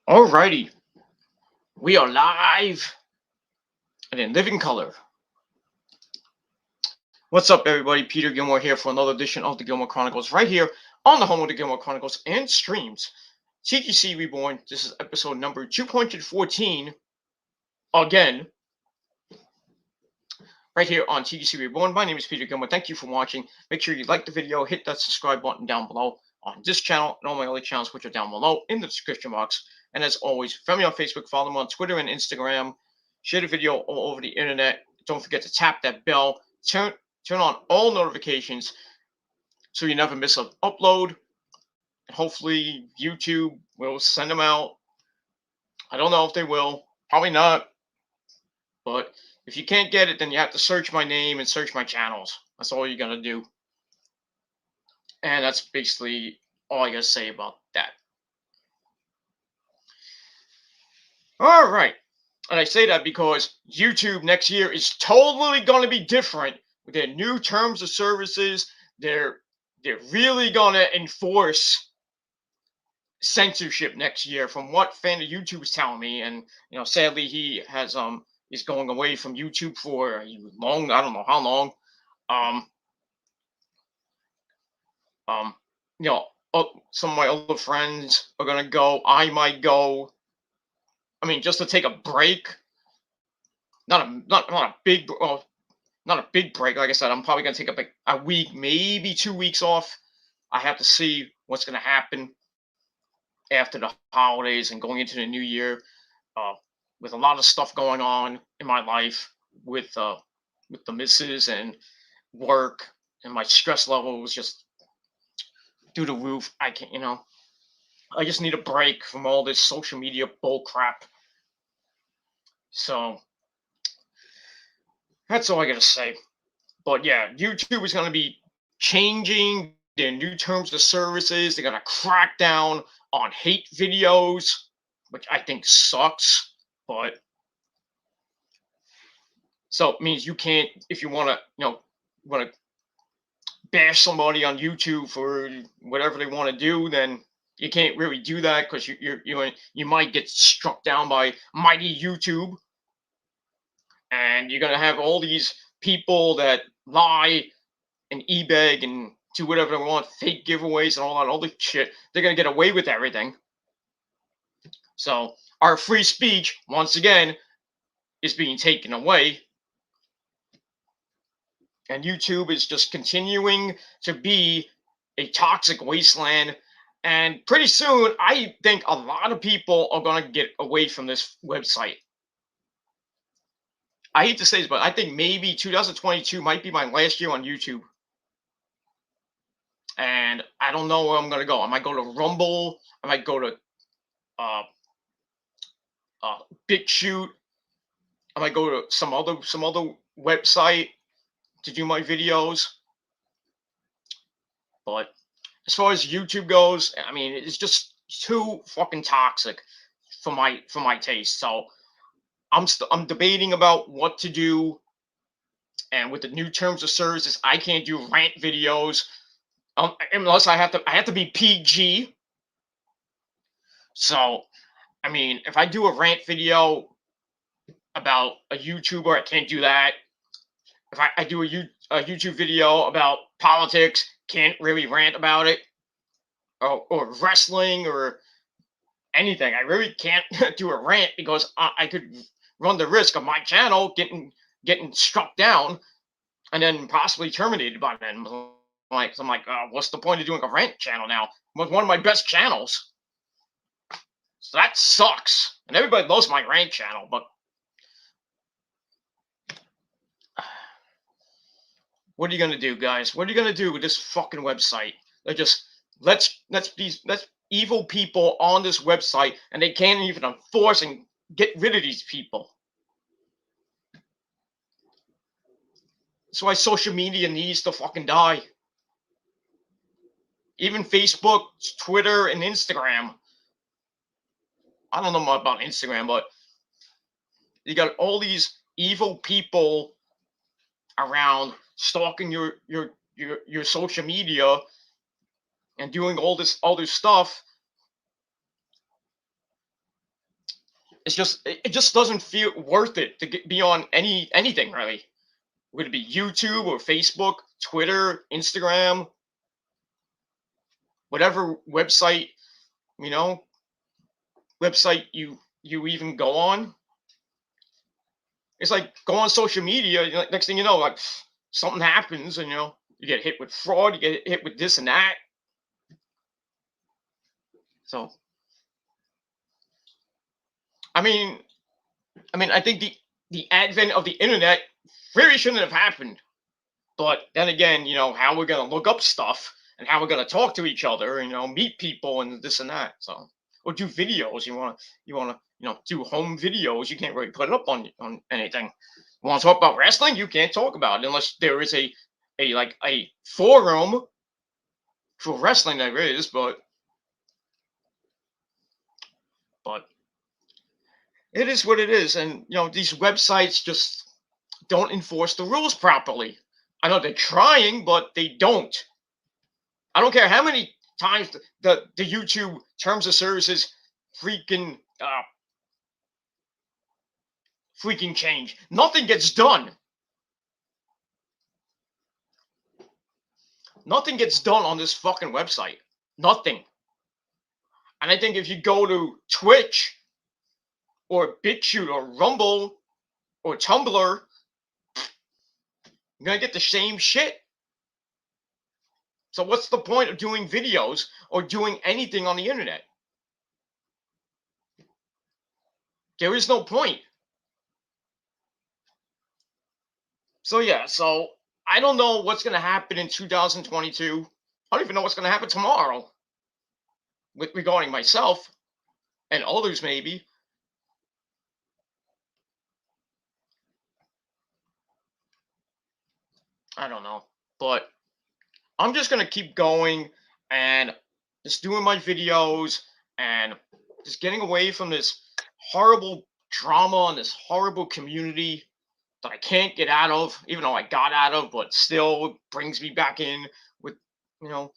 Alrighty, we are live and in living color. What's up, everybody? Peter Gilmore here for another edition of the Gilmore Chronicles, right here on the home of the Gilmore Chronicles and streams. TGC Reborn. This is episode number 214. Again, right here on TGC Reborn. My name is Peter Gilmore. Thank you for watching. Make sure you like the video, hit that subscribe button down below on this channel and all my other channels, which are down below in the description box. And as always, friend me on Facebook, follow me on Twitter and Instagram. Share the video all over the internet. Don't forget to tap that bell. Turn on all notifications so you never miss an upload. Hopefully, YouTube will send them out. I don't know if they will. Probably not. But if you can't get it, then you have to search my name and search my channels. That's all you're going to do. And that's basically all I got to say about that. All right. And I say that because YouTube next year is totally going to be different with their new terms of services. They're really going to enforce censorship next year, from what fan of YouTube is telling me. And sadly, he has is going away from YouTube for long. I don't know how long. Some of my other friends are gonna go. I might go. I mean, just to take a break. Not a big not a big break. Like I said, I'm probably gonna take a week, maybe 2 weeks off. I have to see what's gonna happen after the holidays and going into the new year, with a lot of stuff going on in my life with the missus and work, and my stress level was just through the roof. I can't, I just need a break from all this social media bull crap. So that's all I gotta say. But yeah, YouTube is gonna be changing their new terms of services. They're gonna crack down on hate videos, which I think sucks. But so it means you can't, if you want to bash somebody on YouTube for whatever they want to do, then you can't really do that, because you might get struck down by mighty YouTube, and you're gonna have all these people that lie and e-beg and do whatever they want, fake giveaways and all that other shit. They're gonna get away with everything. So our free speech, once again, is being taken away. And YouTube is just continuing to be a toxic wasteland. And pretty soon, I think a lot of people are going to get away from this website. I hate to say this, but I think maybe 2022 might be my last year on YouTube. And I don't know where I'm going to go. I might go to Rumble. I might go to BitChute. I might go to some other website to do my videos. But as far as YouTube goes, I mean, it's just too fucking toxic for my taste. So I'm debating about what to do. And with the new terms of services, I can't do rant videos unless I have to be PG. So, I mean, if I do a rant video about a YouTuber, I can't do that. If I do a YouTube video about politics, can't really rant about it, or wrestling or anything. I really can't do a rant, because I could run the risk of my channel getting struck down and then possibly terminated by then. I'm like, what's the point of doing a rant channel now? It was one of my best channels. So that sucks. And everybody loves my rant channel, but what are you gonna do, guys? What are you gonna do with this fucking website? They just let's evil people on this website, and they can't even enforce and get rid of these people. That's why social media needs to fucking die. Even Facebook, Twitter, and Instagram. I don't know much about Instagram, but you got all these evil people around stalking your social media and doing all this other stuff. It just doesn't feel worth it to be on anything really. Would it be YouTube or Facebook, Twitter, Instagram, whatever website, you know, website you even go on? It's like go on social media. Next thing you know, like something happens, and you get hit with fraud, you get hit with this and that. So I mean, I think the advent of the internet really shouldn't have happened. But then again, how we're gonna look up stuff and how we're gonna talk to each other, meet people and this and that. So, or do videos. You wanna do home videos. You can't really put it up on anything. You want to talk about wrestling? You can't talk about it unless there is a forum for wrestling. There is, but it is what it is, and these websites just don't enforce the rules properly. I know they're trying, but they don't. I don't care how many times the YouTube terms of services freaking freaking change. Nothing gets done. Nothing gets done on this fucking website. Nothing. And I think if you go to Twitch or BitChute or Rumble or Tumblr, you're gonna get the same shit. So what's the point of doing videos or doing anything on the internet? There is no point. So yeah, so I don't know what's going to happen in 2022. I don't even know what's going to happen tomorrow with regarding myself and others maybe. I don't know. But I'm just going to keep going and just doing my videos and just getting away from this horrible drama and this horrible community that I can't get out of, even though I got out of, but still brings me back in with, you know,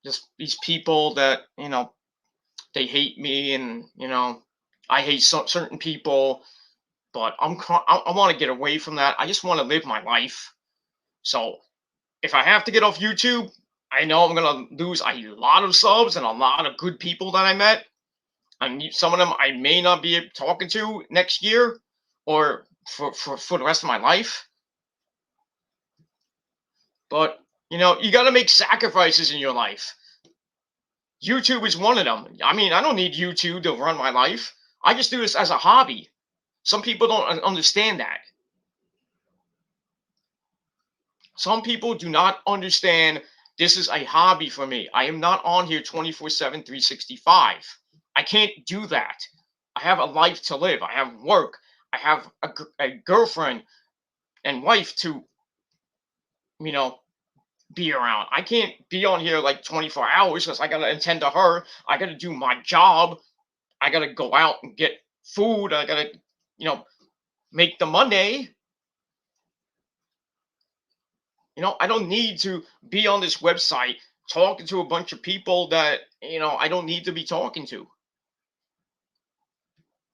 just these people that, they hate me, and I hate certain people, but I want to get away from that. I just want to live my life. So if I have to get off YouTube, I know I'm gonna lose a lot of subs and a lot of good people that I met. And some of them I may not be talking to next year or for the rest of my life. But you got to make sacrifices in your life. YouTube is one of them. I mean, I don't need YouTube to run my life. I just do this as a hobby. Some people don't understand that. Some people do not understand this is a hobby for me. I am not on here 24/7, 365. I can't do that. I have a life to live. I have work. I have a girlfriend and wife to, you know, be around. I can't be on here like 24 hours because I got to attend to her. I got to do my job. I got to go out and get food. I got to, make the money. I don't need to be on this website talking to a bunch of people that, I don't need to be talking to.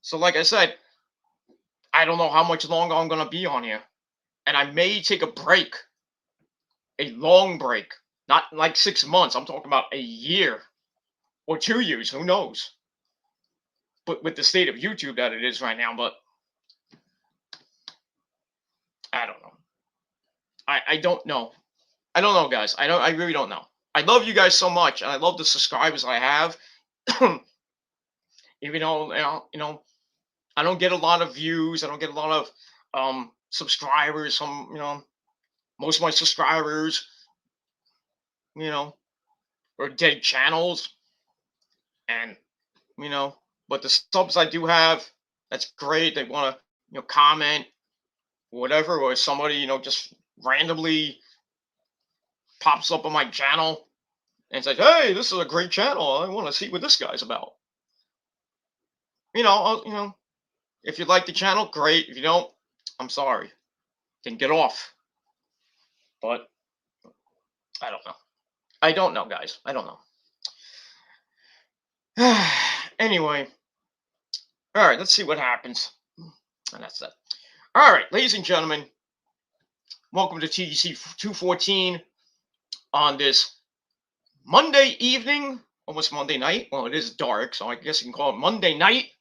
So, like I said, I don't know how much longer I'm going to be on here. And I may take a break, a long break, not like 6 months. I'm talking about a year or 2 years. Who knows? But with the state of YouTube that it is right now, but I don't know. I don't know. I don't know, guys. I really don't know. I love you guys so much, and I love the subscribers I have. Even though I don't get a lot of views, I don't get a lot of subscribers. Most of my subscribers, you know, are dead channels, and but the subs I do have, that's great. They want to comment, whatever, or somebody just randomly pops up on my channel and says, "Hey, this is a great channel. I want to see what this guy's about." If you like the channel, great. If you don't, I'm sorry. Then get off. But I don't know. I don't know, guys. I don't know. Anyway, all right. Let's see what happens. And that's that. All right, ladies and gentlemen, welcome to TGC 214 on this Monday evening, almost Monday night. Well, it is dark, so I guess you can call it Monday night,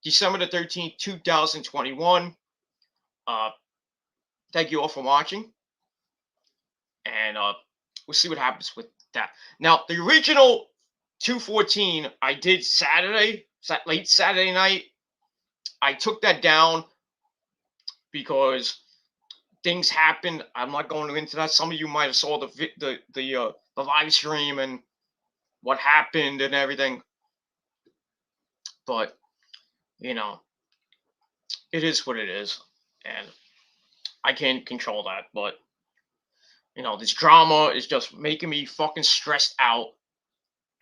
December the 13th, 2021. Thank you all for watching, and we'll see what happens with that. Now, the original 214 I did Saturday, late Saturday night. I took that down because things happened. I'm not going into that. Some of you might have saw the live stream and what happened and everything. But you know, it is what it is, and I can't control that. But you know, this drama is just making me fucking stressed out,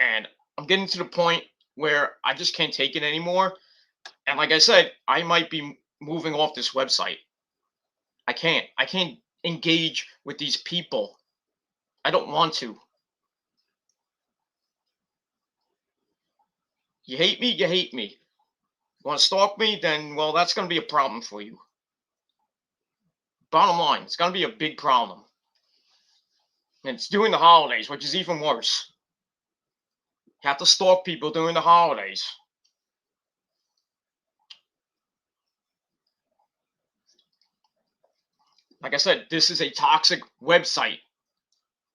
and I'm getting to the point where I just can't take it anymore. And like I said, I might be moving off this website. I can't engage with these people. I don't want to. You hate me, you hate me. You want to stalk me, then well, that's going to be a problem for you. Bottom line, it's going to be a big problem. And it's during the holidays, which is even worse. You have to stalk people during the holidays. Like I said, this is a toxic website.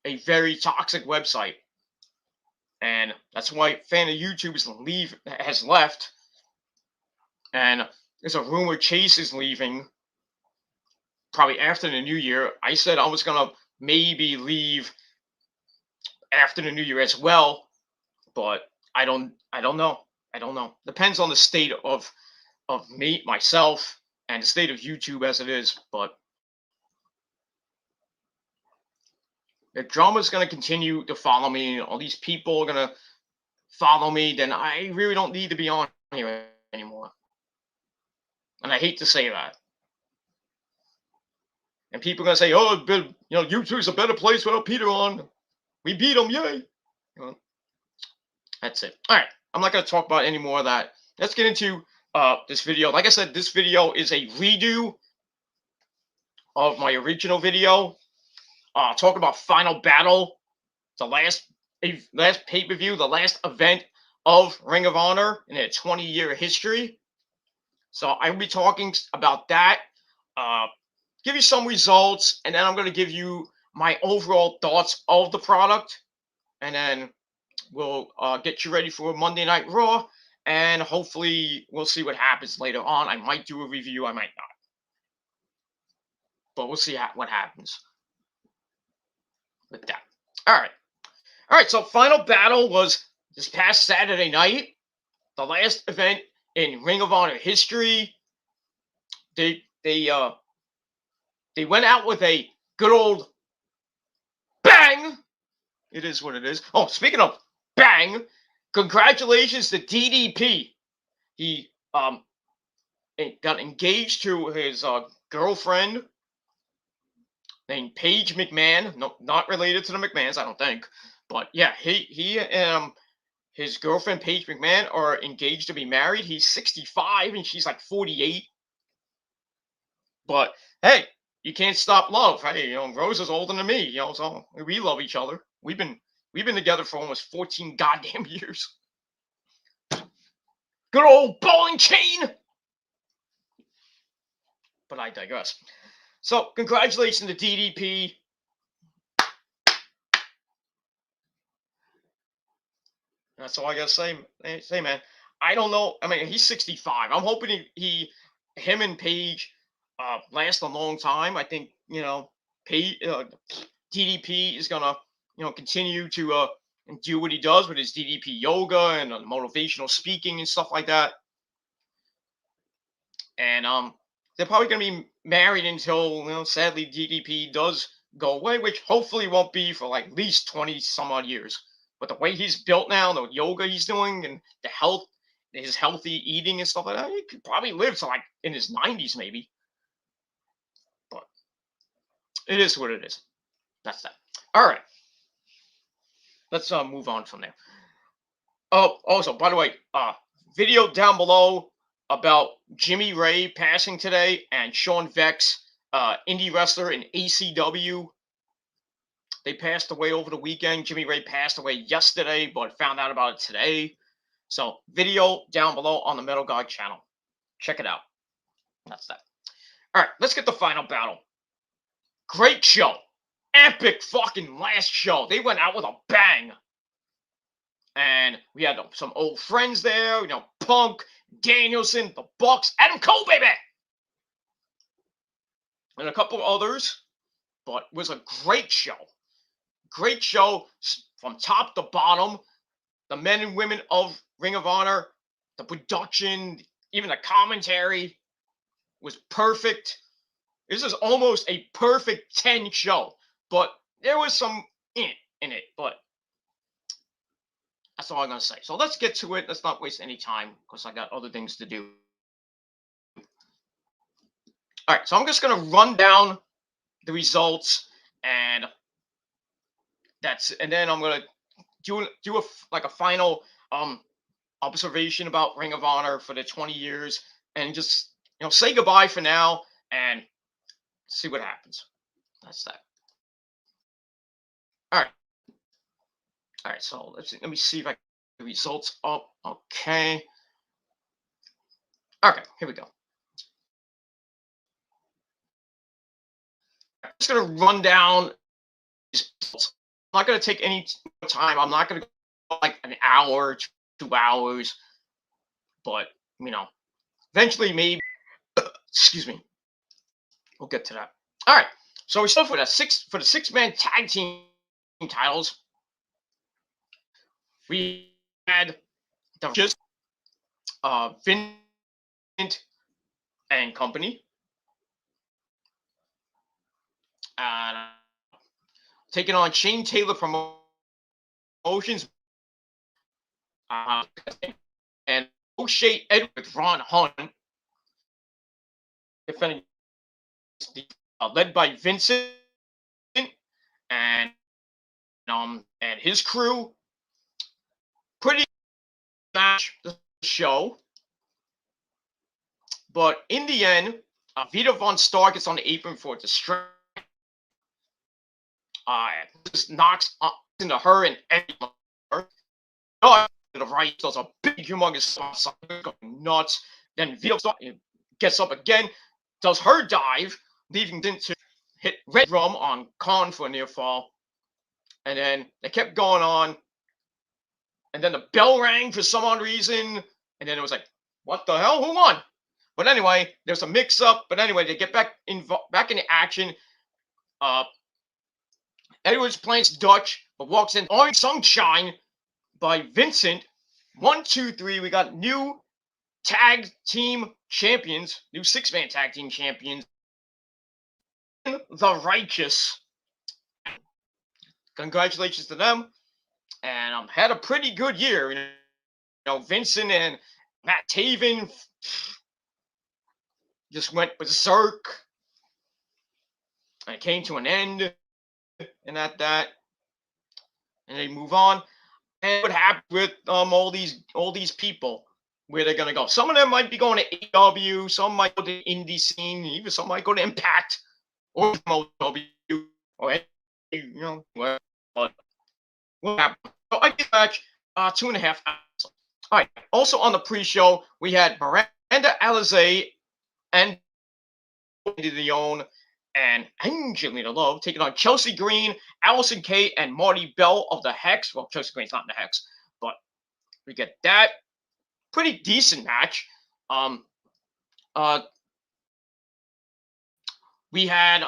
A very toxic website. And that's why fan of YouTube has left. And there's a rumor Chase is leaving probably after the new year. I said I was gonna maybe leave after the new year as well, but I don't know. I don't know. Depends on the state of myself and the state of YouTube as it is. But if drama is gonna continue to follow me, and all these people are gonna follow me, then I really don't need to be on here anymore. And I hate to say that. And people are gonna say, "Oh, YouTube's a better place without Peter on. We beat him, yay!" Well, that's it. All right, I'm not gonna talk about any more of that. Let's get into this video. Like I said, this video is a redo of my original video. Talk about Final Battle, the last pay-per-view, the last event of Ring of Honor in a 20-year history. So I will be talking about that. Give you some results, and then I'm going to give you my overall thoughts of the product, and then we'll get you ready for Monday Night Raw, and hopefully we'll see what happens later on. I might do a review, I might not, but we'll see what happens with that. All right. So Final Battle was this past Saturday night, the last event in Ring of Honor history. They went out with a good old bang. It is what it is. Oh, speaking of bang, congratulations to DDP. He got engaged to his girlfriend named Paige McMahon. No, not related to the McMahons, I don't think. But yeah, he his girlfriend Paige McMahon are engaged to be married. He's 65 and she's like 48. But hey, you can't stop love. Hey, Rose is older than me. So we love each other. We've been together for almost 14 goddamn years. Good old ball and chain. But I digress. So congratulations to DDP. That's all I gotta say. Man. I don't know. I mean, he's 65. I'm hoping him and Paige last a long time. I think DDP is gonna continue to do what he does with his DDP yoga and motivational speaking and stuff like that. And they're probably gonna be married until sadly DDP does go away, which hopefully won't be for like at least 20 some odd years. But the way he's built now, the yoga he's doing, and his healthy eating and stuff like that, he could probably live to like in his 90s maybe. But it is what it is. That's that. All right. Let's move on from there. Oh, also, by the way, video down below about Jimmy Ray passing today and Sean Vex, indie wrestler in ACW. They passed away over the weekend. Jimmy Ray passed away yesterday, but found out about it today. So, video down below on the Metal God channel. Check it out. That's that. All right, let's get the final battle. Great show. Epic fucking last show. They went out with a bang. And we had some old friends there, Punk, Danielson, the Bucks, Adam Cole, baby! And a couple of others. But it was a great show. Great show from top to bottom. The men and women of Ring of Honor, the production, even the commentary was perfect. This is almost a perfect 10 show. But there was some in it. But that's all I'm going to say. So let's get to it. Let's not waste any time because I got other things to do. All right, so I'm just going to run down the results and then I'm going to do a final observation about Ring of Honor for the 20 years and just say goodbye for now and see what happens. That's that. All right, so let me see if I can get the results up. Okay, here we go. I'm just going to run down these results. I'm not going to take any time. I'm not going to go like an hour, 2 hours, but eventually maybe. Excuse me. We'll get to that. All right. So we start with the 6-man tag team titles. We had the Vincent and Company. Taking on Shane Taylor Promotions and O'Shea Edward Ron Hunt defending led by Vincent and his crew. Pretty match the show, but in the end, Vita Von Star gets on the apron for distraction. Just knocks into her and Eddie. To the right, does a big, humongous going nuts. Then Vita Star gets up again, does her dive, leaving them to hit Red Drum on Khan for a near fall. And then they kept going on. And then the bell rang for some odd reason. And then it was like, what the hell? Who won? But anyway, there's a mix-up. But anyway, they get back into action. Edwards plants Dutch, but walks in Orange Sunshine by Vincent. 1, 2, 3. We got new tag team champions, new 6-man tag team champions. The Righteous. Congratulations to them. And had a pretty good year. Vincent and Matt Taven just went berserk. And it came to an end. And at that, and they move on. And what happened with all these people? Where they're gonna go? Some of them might be going to AEW, some might go to the indie scene, even some might go to Impact or MLW or what happened? So I get back 2.5 hours. All right. Also on the pre-show, we had Miranda Alizé and Leon and Angelina Love taking on Chelsea Green, Allison Kay, and Marty Bell of the Hex. Well, Chelsea Green's not in the Hex, but we get that. Pretty decent match. We had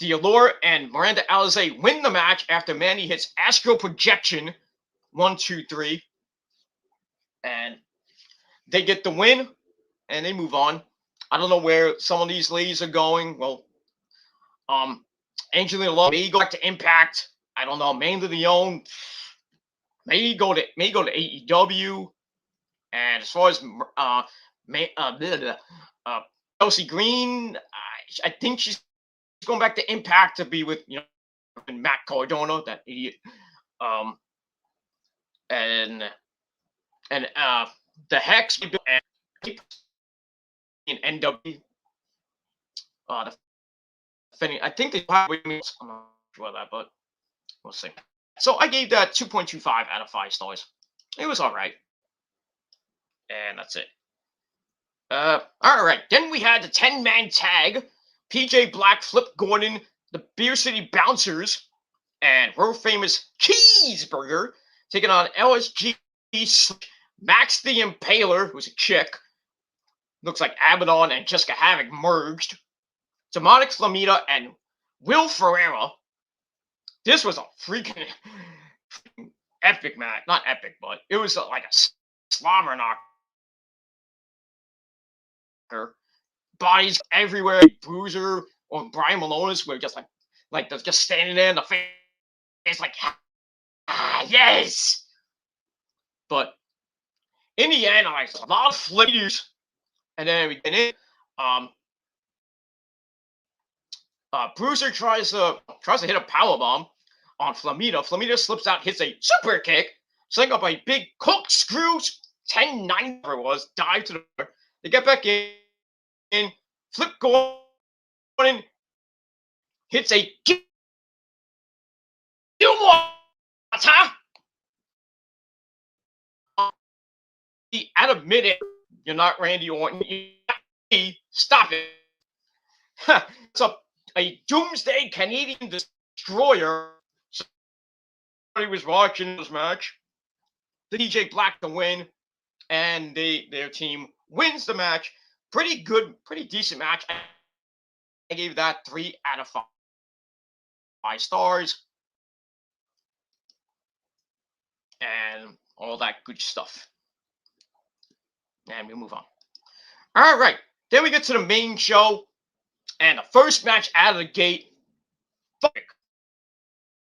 the Allure and Miranda Alizé win the match after Mandy hits Astral Projection 1, 2, 3. And they get the win and they move on. I don't know where some of these ladies are going. Well, Angelina Love may go back to Impact. I don't know. Mandy Leon may go to AEW. And as far as Chelsea Green, I think she's going back to Impact to be with Matt Cardona, that idiot. And the Hex and NW. I think they probably. I'm not sure of that, but we'll see. So I gave that 2.25 out of 5 stars. It was all right. And that's it. All right. Then we had the 10-man tag. PJ Black, Flip Gordon, the Beer City Bouncers, and world famous Cheeseburger taking on LSG, Max the Impaler, who's a chick. Looks like Abaddon and Jessica Havoc merged. Demonic Flamita and Will Ferreira. This was a freaking epic match. Not epic, but it was like a slobber knocker. Bodies everywhere. Bruiser or Brian Malonis were just like they're just standing there in the face. It's like, yes! But in the end, I saw a lot of flippers. And then we get in. Bruiser tries to hit a powerbomb on Flamita. Flamita slips out, hits a super kick, setting up a big corkscrew 10-9 it was, dive to the floor. They get back in. Flip Gordon hits a Gilmore. Out of mid-air, you're not Randy Orton. Stop it. It's a Doomsday Canadian Destroyer. Somebody was watching this match. The DJ Black to win, and their team wins the match. Pretty good, pretty decent match. I gave that 3 out of 5 stars. And all that good stuff. And we move on. All right. Then we get to the main show. And the first match out of the gate.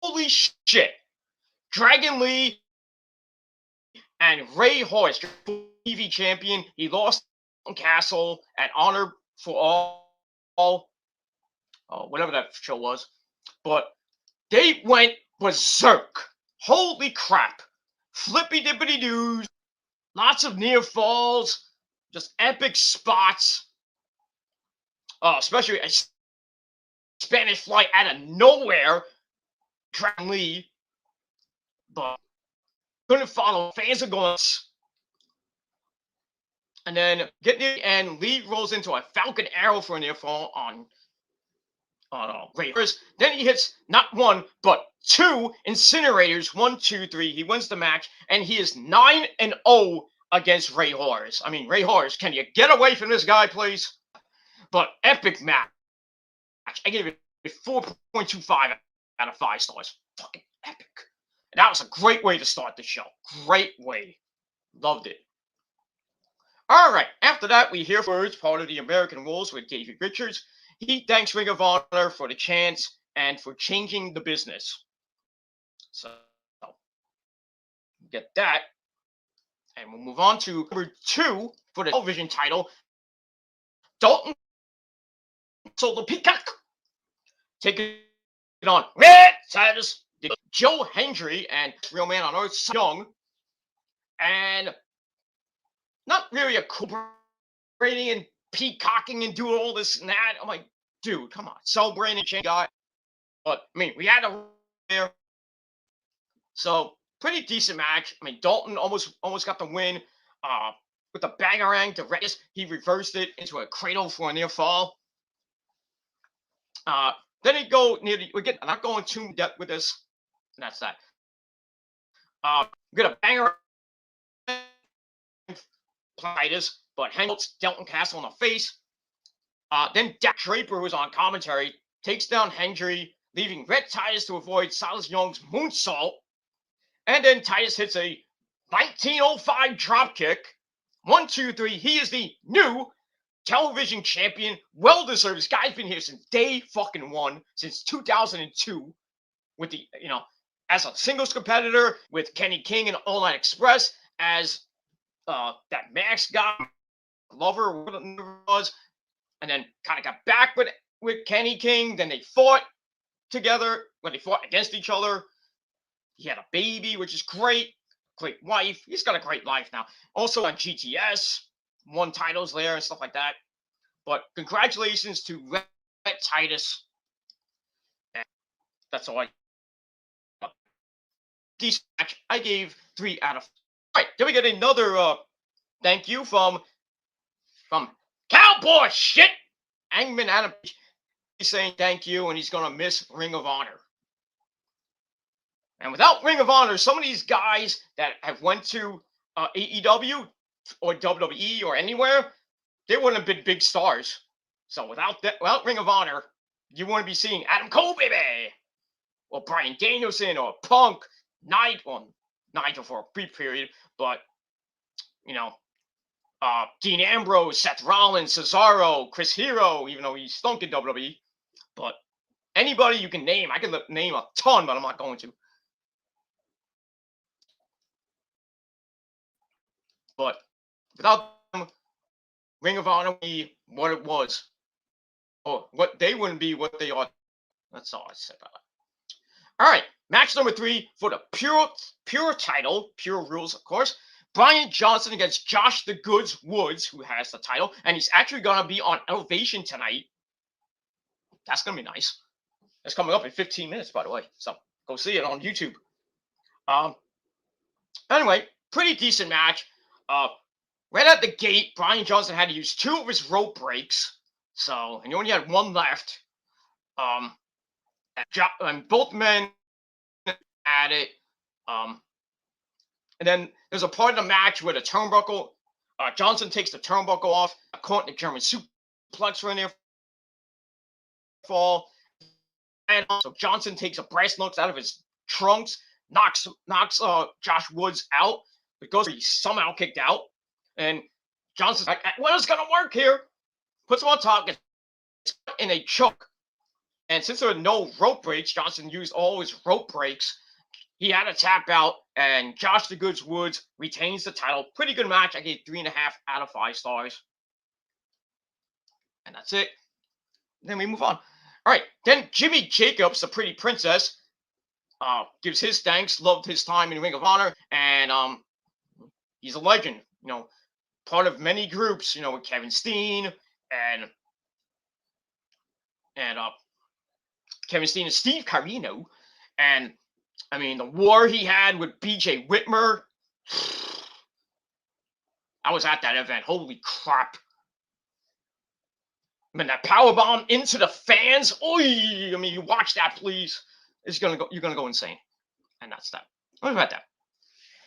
Holy shit. Dragon Lee and Ray Hoyce, TV champion. He lost Castle at Honor for All. Whatever that show was. But they went berserk. Holy crap. Flippy dippity doos. Lots of near falls. Just epic spots. Especially a Spanish fly out of nowhere. Dragon Lee. But couldn't follow. Fans are going. And then get near the end. Lee rolls into a Falcon Arrow for a near fall on Ray Hoyce. Then he hits not 1, but 2 incinerators. 1, 2, 3. He wins the match. And he is 9-0 against Ray Hoyce. I mean, Ray Hoyce, can you get away from this guy, please? But epic match. I gave it a 4.25 out of 5 stars. Fucking epic. And that was a great way to start the show. Great way. Loved it. All right. After that, we hear words, part of the American Rules with David Richards. He thanks Ring of Honor for the chance and for changing the business. So, get that. And we'll move on to number 2 for the television title. Dalton Soul the Peacock taking it on Red Titus, Joe Hendry and Real Man on Earth Young. And not really a celebrating and peacocking and doing all this and that. I'm like, dude, come on. Celebrating and guy. But, I mean, we had a there. So, pretty decent match. I mean, Dalton almost got the win with the bangerang to Redis. He reversed it into a cradle for a near fall. Then he go near the. I'm not going too depth with this. And that's that. We got a banger. Titus, but Hengels Dalton Castle in the face. Then Dak Draper, who's on commentary, takes down Hendry, leaving Red Titus to avoid Silas Young's moonsault. And then Titus hits a 1905 dropkick. 1, 2, 3. He is the new television champion. Well deserved. This guy's been here since day fucking 1, since 2002, with the as a singles competitor with Kenny King and All Night Express, as that Max guy, Lover, whatever it was, and then kind of got back with with Kenny King. Then they fought together when they fought against each other. He had a baby, which is great. Great wife. He's got a great life now. Also on GTS, won titles there and stuff like that. But congratulations to Red Titus. And that's all I. Decent match. I gave 3 out of 5. All right, then we get another thank you from Cowboy Shit. Hangman Adam Page. He's saying thank you, and he's gonna miss Ring of Honor. And without Ring of Honor, some of these guys that have went to AEW or WWE or anywhere, they wouldn't have been big stars. So without Ring of Honor, you wouldn't be seeing Adam Cole, baby, or Bryan Danielson, or Punk, Nigel for a brief period, but you know, Dean Ambrose, Seth Rollins, Cesaro, Chris Hero, even though he stunk in WWE, but anybody you can name, I can name a ton, but I'm not going to. But without them, Ring of Honor would be what it was, or what they wouldn't be what they are. That's all I said about that. All right, match number 3 for the pure title, pure rules, of course. Brian Johnson against Josh the Goods Woods, who has the title, and he's actually gonna be on Elevation tonight. That's gonna be nice. It's coming up in 15 minutes, by the way, so go see it on YouTube. Anyway, pretty decent match. Right at the gate, Brian Johnson had to use 2 of his rope breaks, and he only had 1 left. And both men at it. And then there's a part of the match where the turnbuckle, Johnson takes the turnbuckle off, caught the German suplex right there. Fall. And so Johnson takes a brass knucks out of his trunks, knocks Josh Woods out, because he's somehow kicked out. And Johnson's like, well, it's going to work here. Puts him on top, gets in a choke. And since there were no rope breaks, Johnson used all his rope breaks. He had to tap out, and Josh the Goods Woods retains the title. Pretty good match. I gave 3.5 out of 5 stars. And that's it. Then we move on. All right. Then Jimmy Jacobs, the Pretty Princess, gives his thanks. Loved his time in Ring of Honor, and he's a legend. You know, part of many groups. You know, with Kevin Steen and Kevin Steen and Steve Carino, and I mean the war he had with B.J. Whitmer. I was at that event. Holy crap! I mean, that powerbomb into the fans. Oy! I mean, you watch that, please. You're gonna go insane. And that's that. What about that?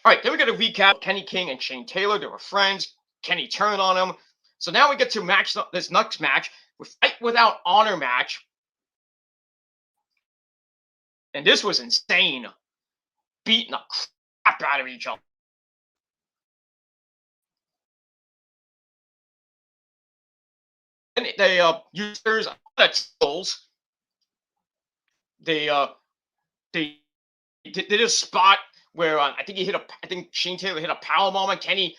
All right, then we got a recap. Kenny King and Shane Taylor, they were friends. Kenny turned on him. So now we get to this next match, with Fight Without Honor match. And this was insane. Beating the crap out of each other. And they users tools. They did a spot where I think Shane Taylor hit a powerbomb and Kenny,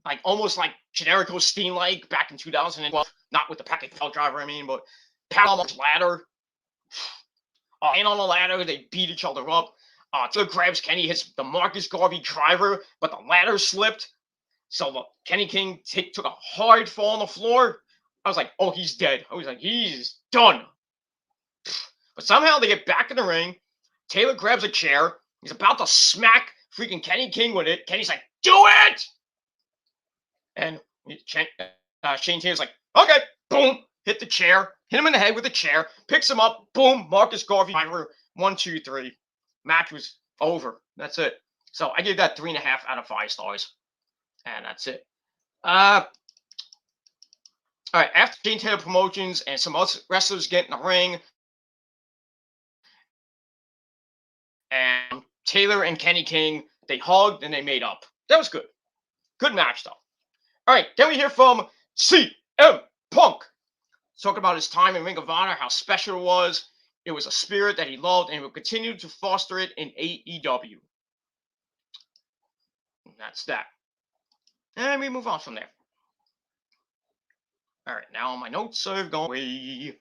like almost like Generico Steen like back in 2012, not with the packet fell driver, I mean, but powerbomb ladder. And on the ladder, they beat each other up. Taylor grabs Kenny, hits the Marcus Garvey driver, but the ladder slipped. So Kenny King took a hard fall on the floor. I was like, oh, he's dead. I was like, he's done. But somehow they get back in the ring. Taylor grabs a chair. He's about to smack freaking Kenny King with it. Kenny's like, do it! And Shane Taylor's like, okay, boom, hit the chair, hit him in the head with the chair, picks him up, boom, Marcus Garvey, 1, 2, 3. Match was over. That's it. So I gave that 3.5 out of 5 stars. And that's it. All right, after Shane Taylor promotions and some other wrestlers get in the ring, and Taylor and Kenny King, they hugged and they made up. That was good. Good match, though. All right, then we hear from CM Punk. Talking about his time in Ring of Honor, how special it was. It was a spirit that he loved, and he will continue to foster it in AEW. And that's that. And we move on from there. All right, now my notes are going away.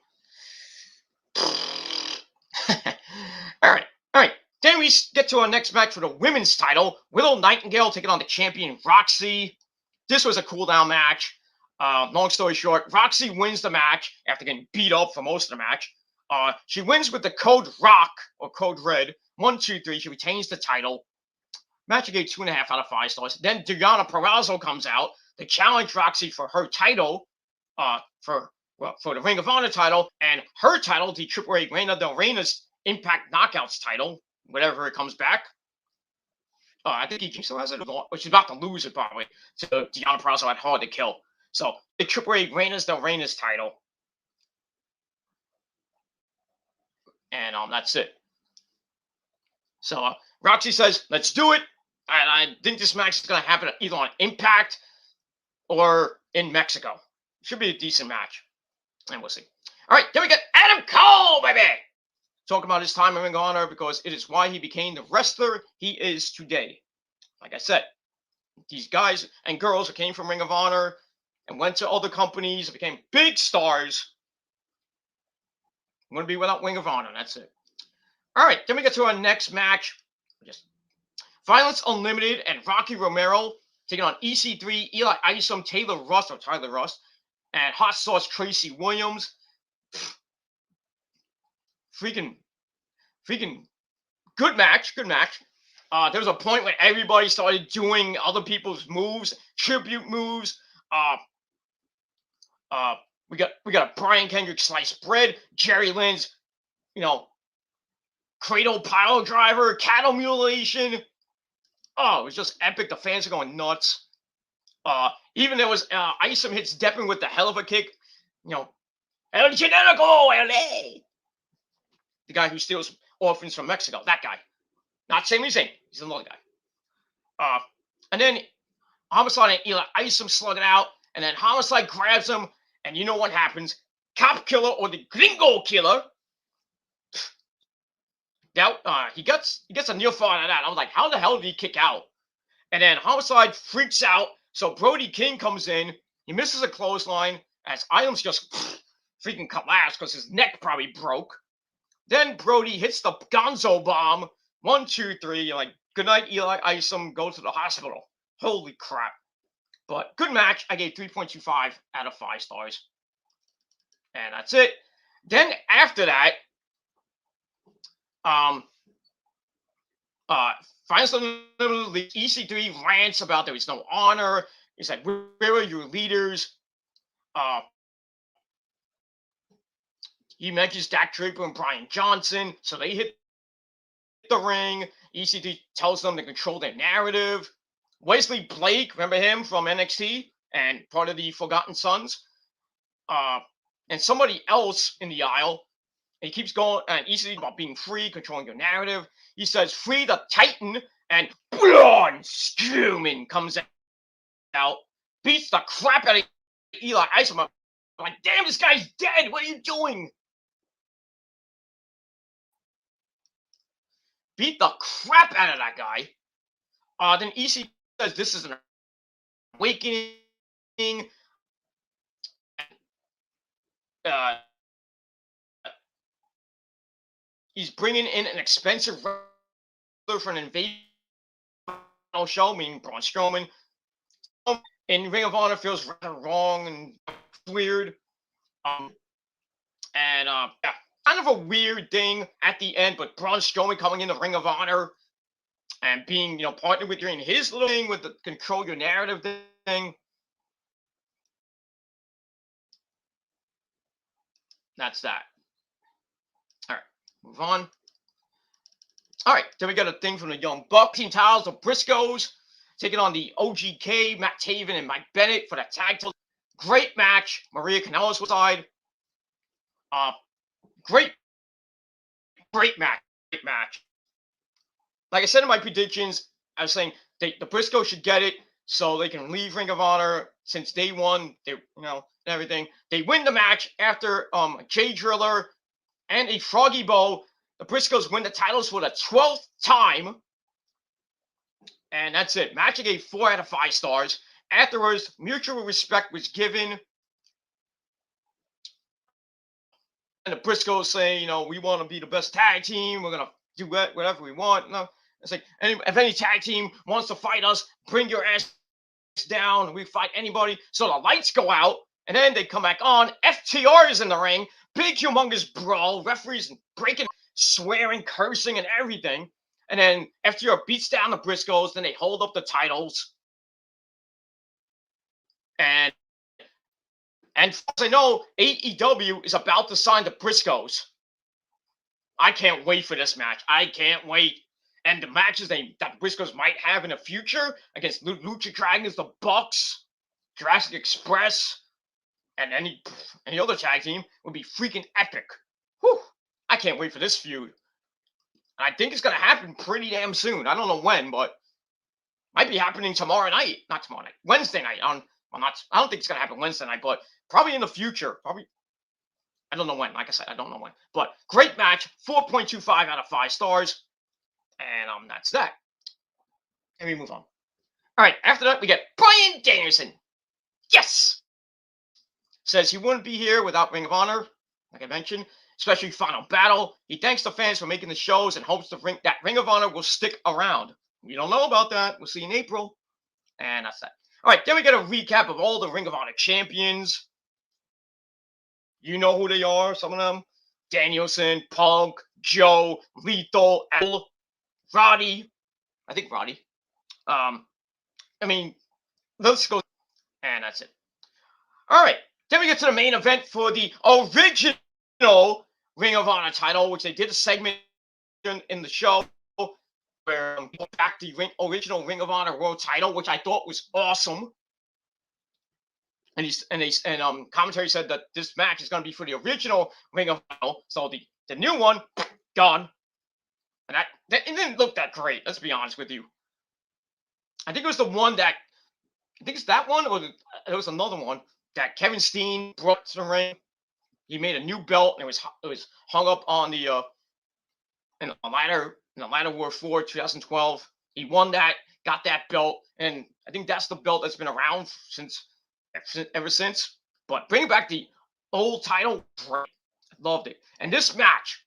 All right, all right. Then we get to our next match for the women's title. Willow Nightingale taking on the champion Roxy. This was a cool down match. Long story short, Roxy wins the match after getting beat up for most of the match. She wins with the code ROCK or code RED. 1, 2, 3. She retains the title. Match I gave 2.5 out of 5 stars. Then Diana Purrazzo comes out to challenge Roxy for her title, for the Ring of Honor title, and her title, the AAA Reina del Reyna's Impact Knockouts title, whatever it comes back. I think he still has it, which is about to lose it probably to Diana Purrazzo at Hard to Kill. So the AAA Reina's del Reyna's title, and that's it. So Roxy says, "Let's do it." And I think this match is going to happen either on Impact or in Mexico. Should be a decent match. And we'll see. All right, then we get Adam Cole, baby. Talking about his time in Ring of Honor because it is why he became the wrestler he is today. Like I said, these guys and girls who came from Ring of Honor and went to other companies and became big stars. I'm going to be without Ring of Honor. That's it. All right, then we get to our next match. Just Violence Unlimited and Rocky Romero taking on EC3, Eli Isom, Tyler Rust, and Hot Sauce Tracy Williams. Freaking good match. There was a point when everybody started doing other people's moves, tribute moves. We got a Brian Kendrick sliced bread, Jerry Lynn's, cradle pile driver, cattle mutilation. Oh, it was just epic. The fans are going nuts. Even there was Isom hits Deppin with the hell of a kick. El Generico, LA. The guy who steals orphans from Mexico. That guy. Not Sami Zayn. He's another guy. And then Homicide and Eli Isom slug it out. And then Homicide grabs him. And you know what happens. Cop Killer or the Gringo Killer. He gets a near fall out of that. I was like, how the hell did he kick out? And then Homicide freaks out. So Brody King comes in. He misses a clothesline as Idom's just freaking collapsed because his neck probably broke. Then Brody hits the Gonzo bomb. 1, 2, 3. You're like, good night, Eli Isom. Go to the hospital. Holy crap. But good match. I gave 3.25 out of 5 stars. And that's it. Then after that, finally, the EC3 rants about there is no honor. He said, where are your leaders? He mentions Dak Draper and Brian Johnson. So they hit the ring. EC3 tells them to control their narrative. Wesley Blake, remember him from NXT and part of the Forgotten Sons? And somebody else in the aisle. He keeps going, and EC3 about being free, controlling your narrative. He says, free the Titan, and Braun Strowman comes out, beats the crap out of Eli Isom. I'm like, damn, this guy's dead. What are you doing? Beat the crap out of that guy. Then EC says this is an awakening. He's bringing in an expensive wrestler for an invasion show, meaning Braun Strowman. In Ring of Honor feels rather wrong and weird. Kind of a weird thing at the end, but Braun Strowman coming in the Ring of Honor and being, partnered with you in his little thing with the control your narrative thing. That's that. All right, move on. All right, then we got a thing from the Young Bucks. Team titles, the Briscoes taking on the OGK, Matt Taven and Mike Bennett for the tag team. Great match. Maria Kanellis was side. Great match. Like I said in my predictions, I was saying the Briscoes should get it so they can leave Ring of Honor since day one. They, and everything. They win the match after Jay Driller and a Froggy Bow. The Briscoes win the titles for the 12th time. And that's it. Match I gave 4 out of 5 stars. Afterwards, mutual respect was given. and the Briscoes saying, we want to be the best tag team. We're gonna do whatever we want. No, it's like, if any tag team wants to fight us, bring your ass down. We fight anybody. So the lights go out, and then they come back on. FTR is in the ring. Big, humongous brawl. Referees breaking, swearing, cursing, and everything. And then FTR beats down the Briscoes. Then they hold up the titles. And as I know, AEW is about to sign the Briscoes. I can't wait for this match. I can't wait. And the matches that Briscoes might have in the future against Lucha Dragons, the Bucks, Jurassic Express, and any other tag team would be freaking epic. Whew. I can't wait for this feud. And I think it's going to happen pretty damn soon. I don't know when, but might be happening tomorrow night. Not tomorrow night. Wednesday night. I don't think it's going to happen Wednesday night, but probably in the future. Probably. I don't know when. Like I said, I don't know when. But great match. 4.25 out of 5 stars. And that's that. And we move on. All right. After that, we get Bryan Danielson. Yes! Says he wouldn't be here without Ring of Honor, like I mentioned, especially Final Battle. He thanks the fans for making the shows and hopes that Ring of Honor will stick around. We don't know about that. We'll see in April. And that's that. All right, then we get a recap of all the Ring of Honor champions. You know who they are, some of them. Danielson, Punk, Joe, Lethal, Roddy. I think Roddy. Let's go. And that's it. All right. Then we get to the main event for the original Ring of Honor title, which they did a segment in the show where back the original Ring of Honor World title, which I thought was awesome. And commentary said that this match is going to be for the original Ring of Honor, so the new one gone, and that it didn't look that great. Let's be honest with you. I think it was the one that I think it's that one, or there was another one that Kevin Steen brought to the ring. He made a new belt, and it was hung up on the in the ladder War 4 2012. He won that, got that belt, and I think that's the belt that's been around ever since. But bring back the old title, great. I loved it. And this match,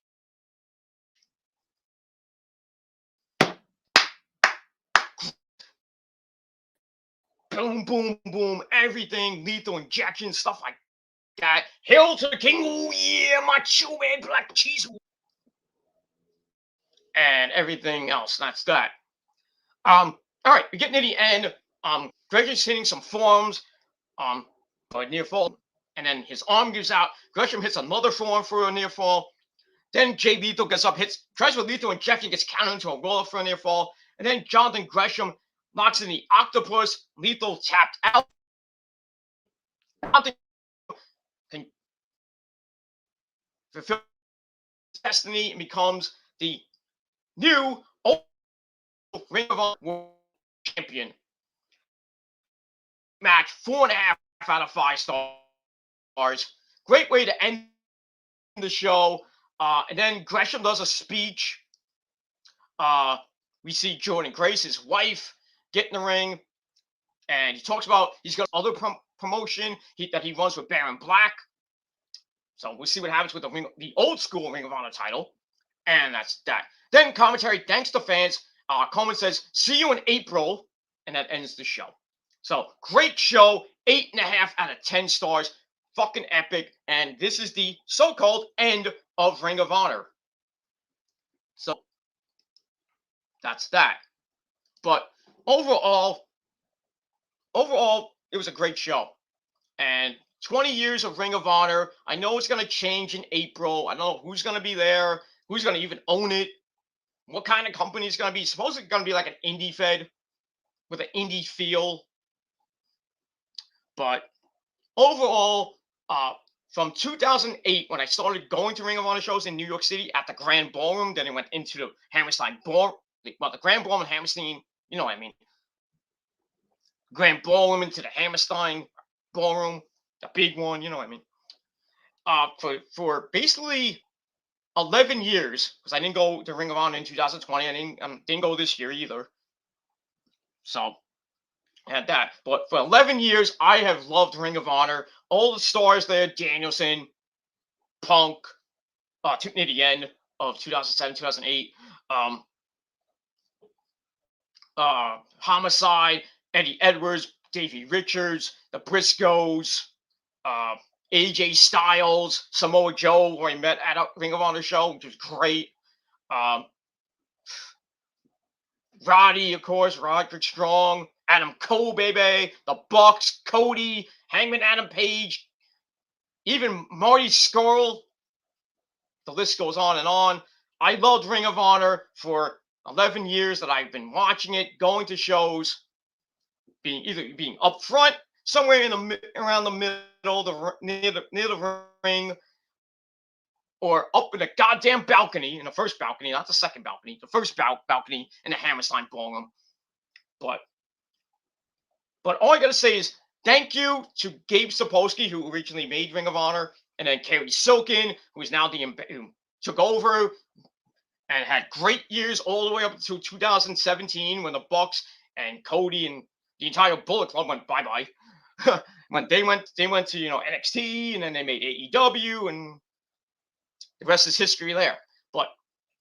boom, boom, boom, everything, lethal injection, stuff like that. Hail to the king, oh yeah, Macho Man, Black Cheese, and everything else. That's that. All right, we're getting to the end. Greg's hitting some forms, a near fall, and then his arm gives out. Gresham hits another form for a near fall. Then Jay Lethal gets up, tries with lethal injection, gets countered into a roll for a near fall. And then Jonathan Gresham locks in the octopus. Lethal tapped out. Jonathan can fulfill his destiny and becomes the new Ring of Honor champion. Match 4.5 out of 5 stars. Great way to end the show. And then Gresham does a speech. We see Jordynne Grace, his wife, get in the ring, and he talks about he's got other promotion that he runs with Baron Black. So we'll see what happens with the old school Ring of Honor title, and that's that. Then commentary thanks the fans. Coleman says, "See you in April," and that ends the show. So great show, 8.5 out of 10 stars, fucking epic, and this is the so-called end of Ring of Honor. So that's that. But overall, it was a great show. And 20 years of Ring of Honor. I know it's going to change in April. I don't know who's going to be there, who's going to even own it, what kind of company it's going to be. Suppose it's going to be like an indie fed with an indie feel. But overall, from 2008, when I started going to Ring of Honor shows in New York City at the Grand Ballroom, then I went into the Hammerstein Ballroom. Well, the Grand Ballroom and Hammerstein, you know what I mean. Grand Ballroom into the Hammerstein Ballroom, the big one, you know what I mean. For basically 11 years, because I didn't go to Ring of Honor in 2020. I didn't go this year either. So, had that. But for 11 years, I have loved Ring of Honor. All the stars there, Danielson, Punk, near the end of 2007, 2008. Um, Homicide, Eddie Edwards, Davey Richards, the Briscoes, uh, AJ Styles, Samoa Joe, who I met at a Ring of Honor show, which was great. Um, Roddy, of course, Roderick Strong, Adam Cole, baby, the Bucks, Cody, Hangman Adam Page, even Marty Scurll. The list goes on and on. I loved Ring of Honor for 11 years that I've been watching it, going to shows, being up front, somewhere in the around the middle, near the ring, or up in the goddamn balcony, in the first balcony, not the second balcony, the first balcony in the Hammerstein Ballroom. But all I gotta say is thank you to Gabe Sapolsky, who originally made Ring of Honor, and then Kerry Silkin, who is now who took over and had great years all the way up until 2017 when the Bucks and Cody and the entire Bullet Club went bye bye. When they went to NXT, and then they made AEW, and the rest is history there. But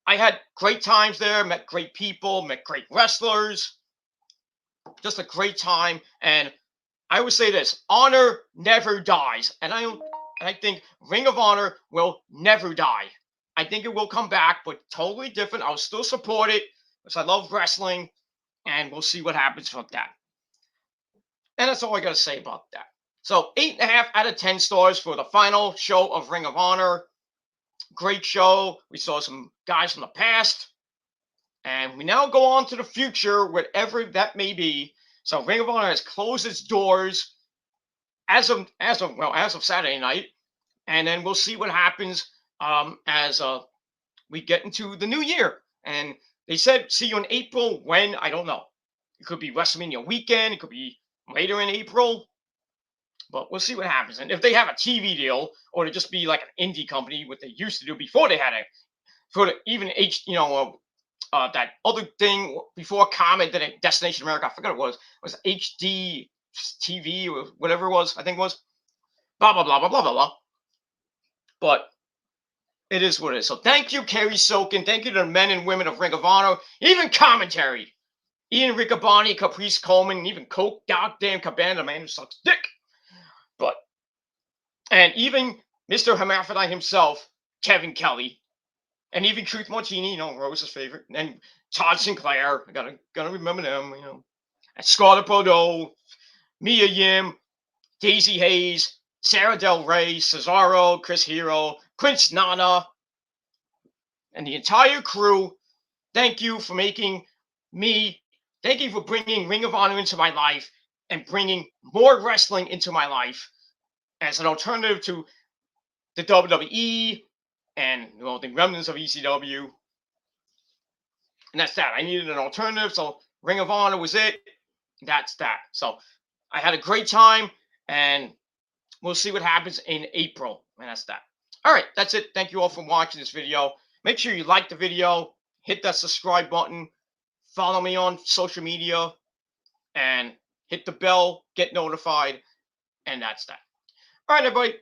I had great times there, met great people, met great wrestlers, just a great time. And I would say this: honor never dies, and I think Ring of Honor will never die. I think it will come back, but totally different. I'll still support it because I love wrestling, and we'll see what happens with that. And that's all I got to say about that. So 8.5 out of 10 stars for the final show of Ring of Honor. Great show. We saw some guys from the past, and we now go on to the future, whatever that may be. So Ring of Honor has closed its doors as of Saturday night, and then we'll see what happens as we get into the new year. And they said see you in April. When, I don't know. It could be WrestleMania weekend. It could be later in April. But we'll see what happens. And if they have a TV deal, or to just be like an indie company, what they used to do before they had that other thing before Comet, that Destination America, I forgot what it was HD TV or whatever it was, I think it was. Blah, blah, blah, blah, blah, blah, blah. But it is what it is. So thank you, Kerry Silkin. Thank you to the men and women of Ring of Honor. Even commentary. Ian Riccaboni, Caprice Coleman, and even Coke goddamn Cabana, the man who sucks dick. And even Mr. Hermaphrodite himself, Kevin Kelly, and even Truth Martini, Rose's favorite, and Todd Sinclair, I gotta remember them, and Scarlett Bordeaux, Mia Yim, Daisy Hayes, Sarah Del Rey, Cesaro, Chris Hero, Prince Nana, and the entire crew. Thank you for thank you for bringing Ring of Honor into my life and bringing more wrestling into my life as an alternative to the WWE and the remnants of ECW. And that's that. I needed an alternative, so Ring of Honor was it. That's that. So I had a great time, and we'll see what happens in April. And that's that. All right, that's it. Thank you all for watching this video. Make sure you like the video, hit that subscribe button, follow me on social media, and hit the bell, get notified, and that's that. All right, everybody.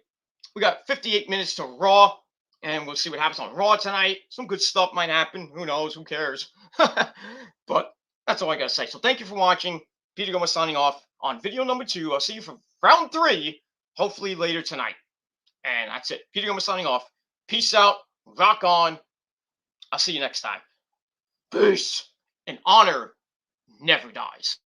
We got 58 minutes to Raw, and we'll see what happens on Raw tonight. Some good stuff might happen. Who knows? Who cares? But that's all I got to say. So thank you for watching. Peter Gomez signing off on video number 2. I'll see you for round 3, hopefully later tonight. And that's it. Peter Gomez signing off. Peace out. Rock on. I'll see you next time. Peace. And honor never dies.